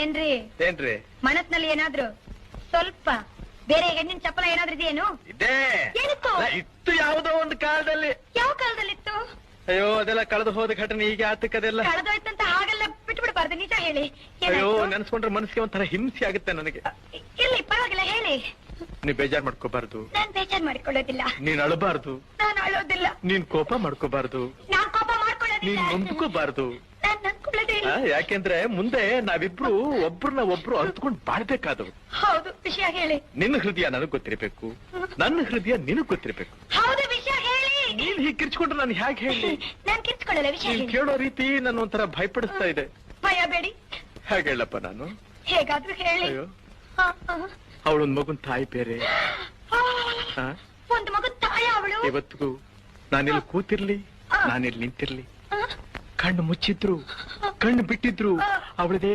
ಏನ್ರಿ ಏನ್ರಿ ಮನಸ್ನಲ್ಲಿ ಏನಾದ್ರು ಸ್ವಲ್ಪ ಬೇರೆ ಹೆಣ್ಣಿನ ಚಪ್ಪಲ ಏನಾದ್ರೂ ಇದೆಯೇನು? ಇದೇ ಏನಿತ್ತು? ಇತ್ತು ಯಾವುದೋ ಒಂದು ಕಾಲದಲ್ಲಿ. ಯಾವ ಕಾಲದಲ್ಲಿತ್ತು? ಅಯ್ಯೋ ಅದೆಲ್ಲ ಕಳೆದು ಹೋದ ಘಟನೆ ಈಗ ಆತಕ್ಕದೆಲ್ಲ ಕಳೆದೋಯ್ತಂತ ಹಾಗೆಲ್ಲ ಬಿಟ್ಬಿಡ್ಬಾರ್ದು, ನಿಜ ಹೇಳಿ. ಅಯ್ಯೋ ನೆನ್ಸ್ಕೊಂಡ್ರೆ ಮನಸ್ಸಿಗೆ ಒಂಥರ ಹಿಂಸೆ ಆಗುತ್ತೆ ನನಗೆ. ಇಲ್ಲಿ ಪರವಾಗಿಲ್ಲ ಹೇಳಿ. ನೀವ್ ಬೇಜಾರ್ ಮಾಡ್ಕೋಬಾರ್ದು. ನಾನ್ ಬೇಜಾರ್ ಮಾಡ್ಕೊಳ್ಳೋದಿಲ್ಲ. ನೀನ್ ಅಳಬಾರ್ದು. ನಾನು ಅಳೋದಿಲ್ಲ. ನೀನ್ ಕೋಪ ಮಾಡ್ಕೋಬಾರ್ದು. ನಾನ್ ಕೋಪ ಮಾಡ್ಕೊಳ್ಳೋದಿಲ್ಲ. ನೀನ್ ನೊಂದ್ಕೋಬಾರ್ದು. ನಾನ್ ನನ್ಕೊಳ್ಳೋದಿಲ್ಲ. ಯಾಕೆಂದ್ರೆ ಮುಂದೆ ನಾವಿಬ್ರು ಒಬ್ರನ್ನ ಒಬ್ರು ಅರ್ತ್ಕೊಂಡ್ ಬಾಳ್ಬೇಕಾದವು. ಹೌದು, ವಿಷಯ ಹೇಳಿ. ನಿನ್ನ ಹೃದಯ ನನಗ್ ಗೊತ್ತಿರ್ಬೇಕು, ನನ್ನ ಹೃದಯ ನಿನಗ್ ಗೊತ್ತಿರ್ಬೇಕು. ಹೌದು, ವಿಷಯ ಹೇಳಿ. ನೀನ್ ಹೀಗ್ ಕಿರ್ಚ್ಕೊಂಡ್ರೆ ನಾನು ಹೇಗೆ ಹೇಳಿ? ನಾನ್ ಕಿರ್ಚ್ಕೊಳ್ಳಲ್ಲ, ವಿಷಯ ನೀನ್ ಹೇಳಿ. ಕೇಳೋ ರೀತಿ ನನ್ನ ಒಂಥರ ಭಯಪಡಿಸ್ತಾ ಇದೆ. ಭಯ ಬೇಡಿ. ಹೇಗೆ ಹೇಳಪ್ಪ ನಾನು? ಹೇಗಾದ್ರೂ ಹೇಳಿ. ಅಯ್ಯೋ ಅವಳೊಂದ್ ಮಗುನ್ ತಾಯಿ ಬೇರೆ. ಒಂದು ಮಗು ತಾಯ ಅವಳು. ಇವತ್ತಿಗೂ ನಾನಿಲ್ಲಿ ಕೂತಿರ್ಲಿ, ನಾನಿಲ್ಲಿ ನಿಂತಿರ್ಲಿ, ಕಣ್ಣು ಮುಚ್ಚಿದ್ರು ಕಣ್ಣು ಬಿಟ್ಟಿದ್ರು ಅವಳದೇ